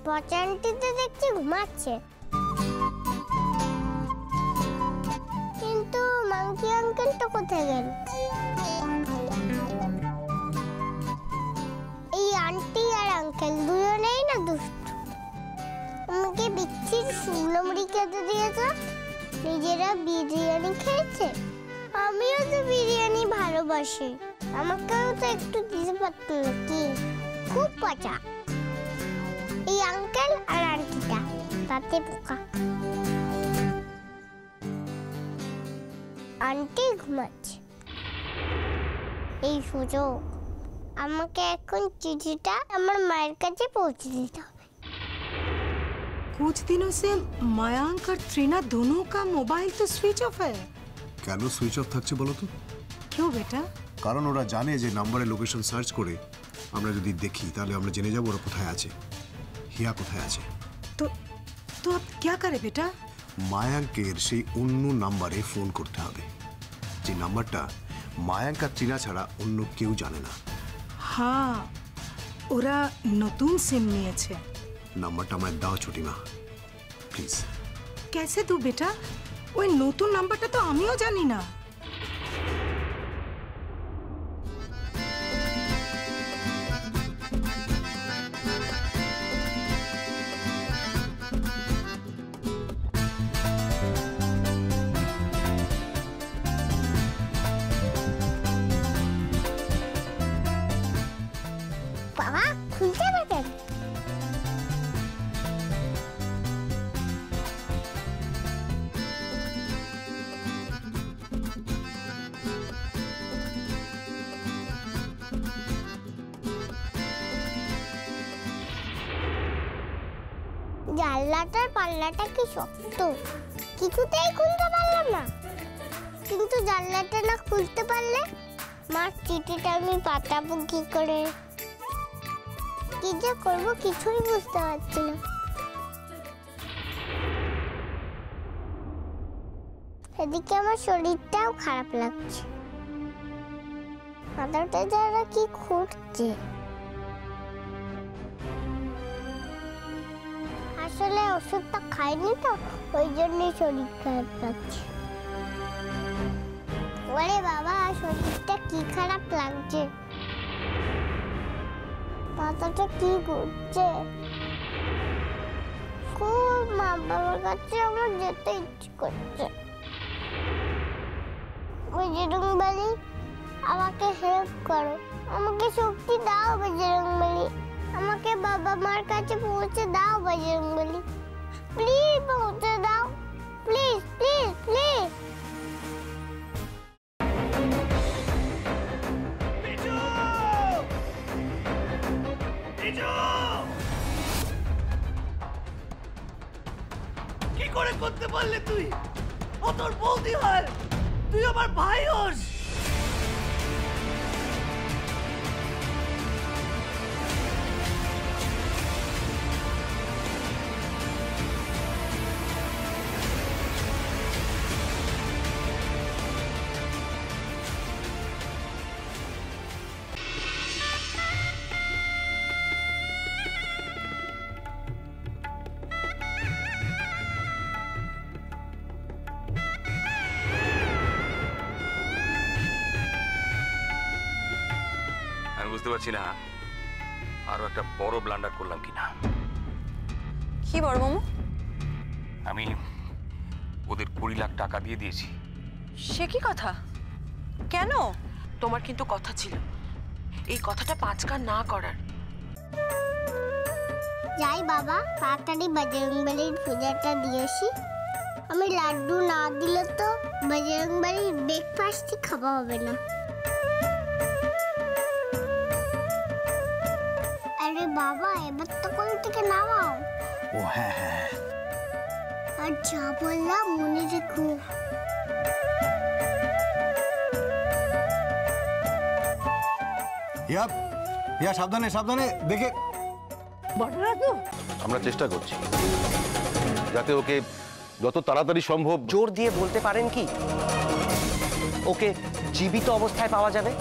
পচা আন্টিতে দেখছি ঘুমাচ্ছে, কিন্তু মাংকি আঙ্কেলটা কোথায় গেল? এই আন্টি আর আঙ্কেল দুজনেই না দুষ্ট। আমাকে বিচ্ছির শুকনো মুড়ি খেতে দিয়েছে, নিজেরা বিরিয়ানি খেয়েছে। আমিও তো বিরিয়ানি ভালোবাসি, আমাকেও তো একটু দিতে পারত নাকি? খুব পচা এই আঙ্কেল আর আন্টিটা, তাতে পোকা। আন্টি ঘুমাচ্ছে, এই সুযোগ। আমাকে এখন চিঠিটা আমার মায়ের কাছে পৌঁছে দিতে হবে। कुछ दिनों से मयांक और त्रिना दोनों का मोबाइल तो स्विच ऑफ है। কেন সুইচ অফ থাকছে বলো তো? क्यों बेटा? কারণ ওরা জানে যে নাম্বারে লোকেশন সার্চ করে আমরা যদি দেখি তাহলে আমরা জেনে যাব ওরা কোথায় আছে, হিয়া কোথায় আছে। तो अब क्या करे बेटा? মায়াঙ্কের সেই অন্য নাম্বারে ফোন করতে হবে, যে নাম্বারটা মায়াঙ্ক আর ত্রিনা ছাড়া অন্য কেউ জানে না। हाँ, ওরা নতুন সিম নিয়েছে। নাম্বারটা আমায় দাও ছোটিমা, প্লিজ। कैसे तू बेटा? ওই নতুন নাম্বারটা তো আমিও জানি না। বাবা খুলতে পারবেন? জানলাটার পাল্লাটা কি শক্ত, কিছুতেই খুলতে পারলাম না। কিন্তু জানলাটা না খুলতে পারলে মার চিঠিটা আমি পাঠাবো কি করে? কি যে করবো কিছুই বুঝতে পারছি না। এদিকে আমার শরীরটাও খারাপ লাগছে, মাথাটা যারা কি ঘুরছে। আসলে ওষুধটা খাইনি তো, ওই জন্যই শরীর খারাপ লাগছে। ওরে বাবা, শরীরটা কি খারাপ লাগছে, মাথাটা কি ঘুরছে। খুব মা বাবার কাছে আমার যেতে ইচ্ছে করছে। বজরংবলী, আমাকে হেল্প করো, আমাকে শক্তি দাও বজরংবলী, আমাকে বাবা মার কাছে পৌঁছে দাও বজরংবলী, প্লিজ পৌঁছে দাও, প্লিজ প্লিজ প্লিজ। কি করে করতে পারলে তুই? ও তোর বৌদি হয়, তুই আমার ভাই হোস। বুঝতে পারছি না আরো একটা বড় ব্লান্ডার করলাম কিনা। কি বড় মামু? আমি ওদের 20 লাখ টাকা দিয়ে দিয়েছি। সে কি কথা? কেন? তোমার কিন্তু কথা ছিল এই কথাটা 5 কান না করার। যাই বাবা, তাড়াতাড়ি বজরংবলীর পূজাটা দিয়েছি। আমি লাড্ডু না দিলে তো বজরংবলীর ব্রেকফাস্টই খাওয়া হবে না। আরে বাবা, এবার তো কোল থেকে নামাও। ও হ্যাঁ হ্যাঁ, আর যা বললাম মনে রেখো। ইয়া সাবধানে সাবধানে দেখে। আমরা চেষ্টা করছি যাতে ওকে যত তাড়াতাড়ি সম্ভব। জোর দিয়ে বলতে পারেন কি ওকে জীবিত অবস্থায় পাওয়া যাবে?